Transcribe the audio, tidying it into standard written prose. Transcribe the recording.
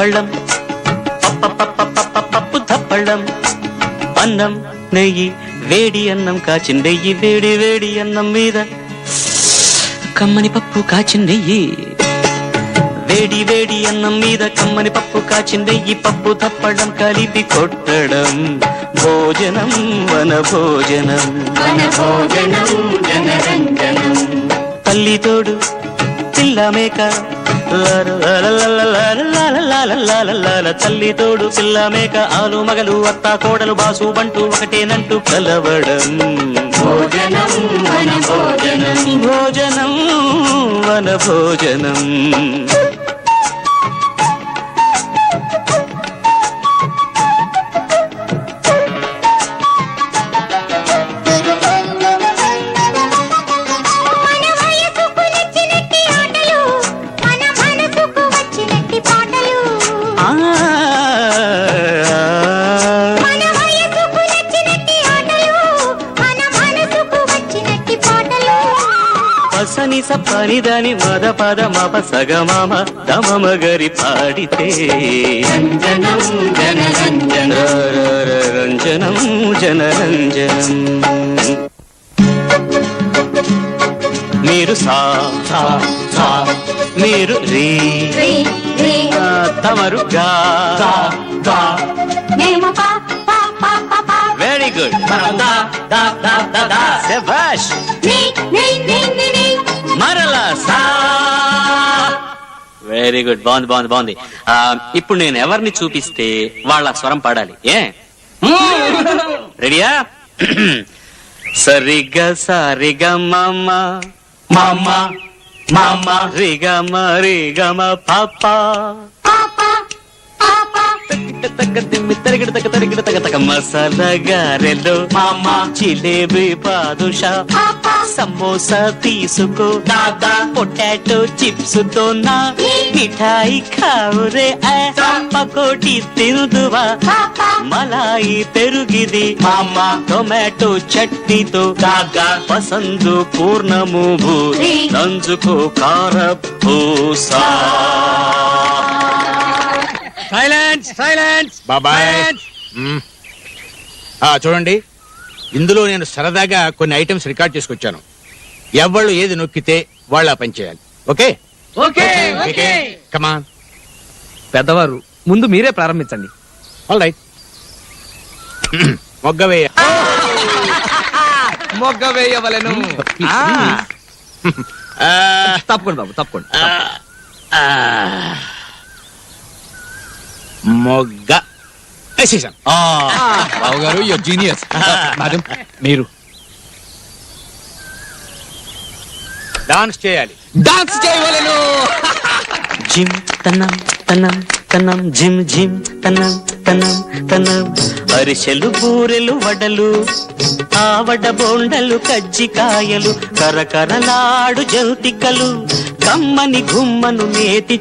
తప్పళ్ళం పప్పు తప్పళ్ళం అన్నం నెయ్యి వేడి అన్నం కాచిందెయ్యి వేడి వేడి అన్నం మీద కమ్మని పప్పు కాచిందెయ్యి వేడి వేడి అన్నం మీద కమ్మని పప్పు కాచిందెయ్యి పప్పు తప్పడం కలిపి కొట్టడం భోజనం వన భోజనం తల్లి తోడు పిల్ల మేక తల్లి తోడు పిల్ల మేక ఆలు మగలు అత్త కోడలు బాసు బంటూ ఒకటేనంటూ కలవడం భోజనం వన భోజనం సని సప్పని దాని మద పద మప సగమామ దమమ గరి పాడితే రంజనం జనరంజనం మీరు సా మీరు రీ తమరు గా వెరీ గుడ్ శభాష్ మరలా సా వెరీ గుడ్ బాగుంది ఇప్పుడు నేను ఎవరిని చూపిస్తే వాళ్ళ స్వరం పాడాలి ఏ రెడీయా సరిగా సారిగా మామ మామ మామ రిగమ రిగమ పాపా మసాలా గారెలు మామ జిలేబీ బాదుషా సమోసా తీసుకో దాదా పొటాటో చిప్స్ తో నా మిఠాయి ఖావురే పకోటి తిందువా మలాయి పెరుగిది మామ టొమాటో చట్నీతో దాదా పసందు పూర్ణము భూరి నంజుకో కారపూసా సైలెన్స్ బాబాయ్ చూడండి ఇందులో నేను సరదాగా కొన్ని ఐటమ్స్ రికార్డ్ చేసుకొచ్చాను ఎవళ్ళు ఏది నొక్కితే వాళ్ళ పని చేయాలి ఓకే కమాన్ పెద్దవారు ముందు మీరే ప్రారంభించండి ఆల్ రైట్ మొగ్గ వేయవలెను తప్పకుండా బాబు తప్పకుండా మొగ్గ బాబు గారు యువర్ జీనియస్ మేడం మీరు డాన్స్ చేయాలి డాన్స్ చేయవలెను జిమ్ తనం తనం తనం జిమ్ జిమ్ తనం తనం తనం అరిసెలు బూరెలు వడలు ఆవడ బోండలు కజ్జికాయలు కరకరలాడు జంతికలు కమ్మని గుమ్మను నేతి